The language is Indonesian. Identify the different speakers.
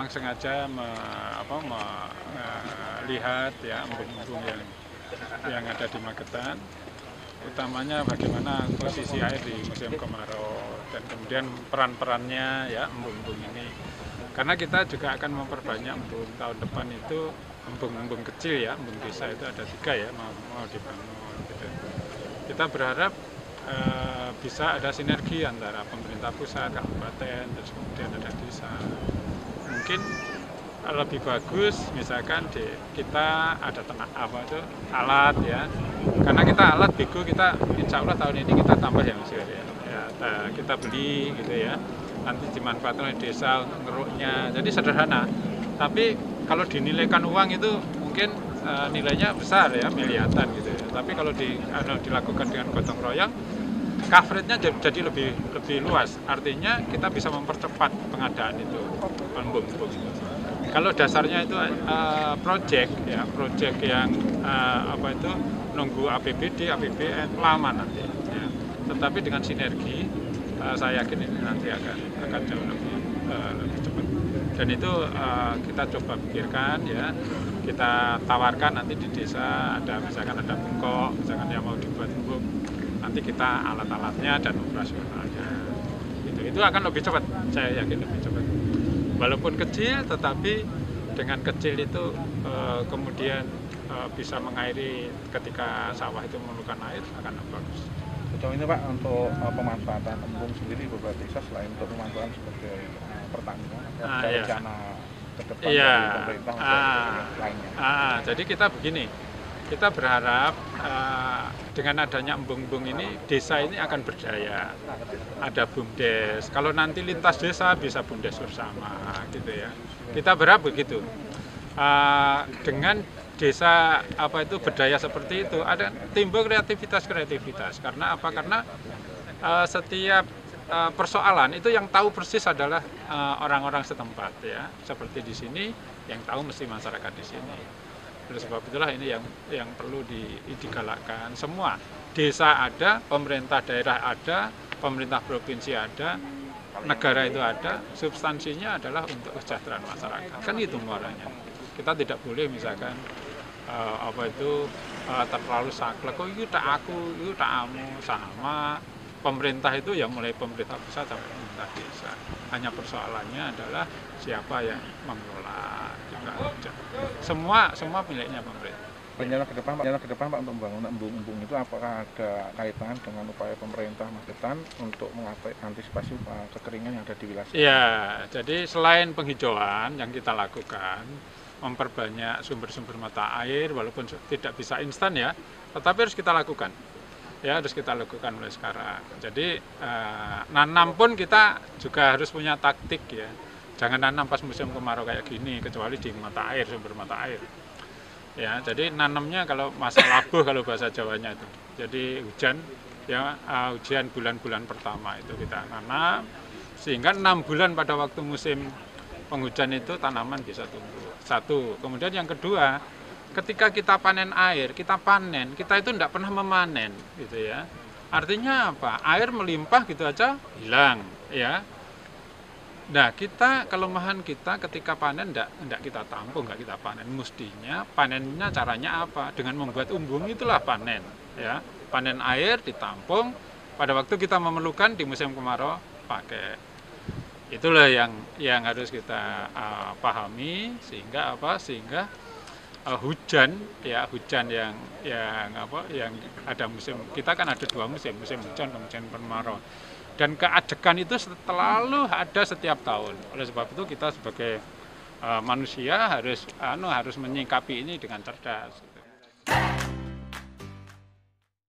Speaker 1: Sengaja melihat ya embung-embung yang ada di Magetan, utamanya bagaimana posisi air di musim kemarau dan kemudian peran-perannya ya embung-embung ini. Karena kita juga akan memperbanyak embung tahun depan itu embung-embung kecil ya, embung desa itu ada 3 ya mau dibangun. Gitu. Kita berharap bisa ada sinergi antara pemerintah pusat, kabupaten, terus kemudian ada desa. Mungkin lebih bagus misalkan kita ada alat ya, karena kita alat bego kita insya Allah tahun ini kita tambah ya Mas ya, kita beli gitu ya, nanti dimanfaatkan oleh desa untuk ngeruknya, jadi sederhana, tapi kalau dinilaikan uang itu mungkin nilainya besar ya, miliaran gitu ya, tapi kalau dilakukan dengan gotong royong, coveragenya jadi lebih luas, artinya kita bisa mempercepat pengadaan itu embung-embung. Kalau dasarnya itu project yang nunggu APBD, APBN lama nanti. Ya. Tetapi dengan sinergi, saya yakin ini nanti akan jauh lebih cepat. Dan itu kita coba pikirkan ya, kita tawarkan nanti di desa misalkan ada bengkok, misalkan yang mau dibuat embung, nanti kita alat-alatnya dan operasionalnya. Itu akan lebih cepat, saya yakin lebih cepat. Walaupun kecil, tetapi dengan kecil itu kemudian bisa mengairi ketika sawah itu memerlukan air, akan bagus.
Speaker 2: Sejauh ini Pak, untuk pemanfaatan embung sendiri beberapa desa selain untuk pemanfaatan sebagai pertanian, ada rencana ke depan dari pemerintah untuk lainnya.
Speaker 1: Jadi kita begini, kita berharap dengan adanya embung-embung ini, desa ini akan berdaya. Ada BUMDes, kalau nanti lintas desa bisa BUMDes bersama gitu ya. Kita berharap begitu. Dengan desa berdaya seperti itu, ada timbul kreativitas. Karena apa? Karena setiap persoalan itu yang tahu persis adalah orang-orang setempat ya. Seperti di sini, yang tahu mesti masyarakat di sini. Oleh sebab itulah ini yang perlu digalakkan. Semua desa ada, pemerintah daerah ada, pemerintah provinsi ada, negara itu ada, substansinya adalah untuk kesejahteraan masyarakat. Kan itu muaranya. Kita tidak boleh misalkan terlalu saklek, kok itu tak aku, itu tak kamu, sama. Pemerintah itu ya mulai pemerintah pusat sampai pemerintah desa. Hanya persoalannya adalah siapa yang mengelola. Semua miliknya pemerintah.
Speaker 2: Rencana ke depan Pak untuk membangun embung-embung itu apakah ada kaitan dengan upaya pemerintah Magetan untuk mengantisipasi kekeringan yang ada di wilayah?
Speaker 1: Ya, jadi selain penghijauan yang kita lakukan, memperbanyak sumber-sumber mata air, walaupun tidak bisa instan ya, tetapi harus kita lakukan. Ya, harus kita lakukan mulai sekarang. Jadi nanam pun kita juga harus punya taktik ya. Jangan nanam pas musim kemarau kayak gini, kecuali di mata air, sumber mata air. Ya, jadi nanamnya kalau masa labuh kalau bahasa Jawanya itu. Jadi hujan bulan-bulan pertama itu kita nanam, sehingga 6 bulan pada waktu musim penghujan itu tanaman bisa tumbuh. Satu. Kemudian yang kedua, ketika kita panen air, kita itu tidak pernah memanen gitu ya. Artinya apa? Air melimpah gitu aja hilang ya. Nah, kelemahan kita ketika panen enggak kita tampung, enggak kita panen. Mestinya panennya caranya apa? Dengan membuat embung itulah panen ya. Panen air ditampung, pada waktu kita memerlukan di musim kemarau pakai. Itulah yang harus kita pahami sehingga hujan yang ada musim, kita kan ada 2 musim hujan dan musim kemarau. Dan keajekan itu selalu ada setiap tahun. Oleh sebab itu kita sebagai manusia harus menyikapi ini dengan cerdas.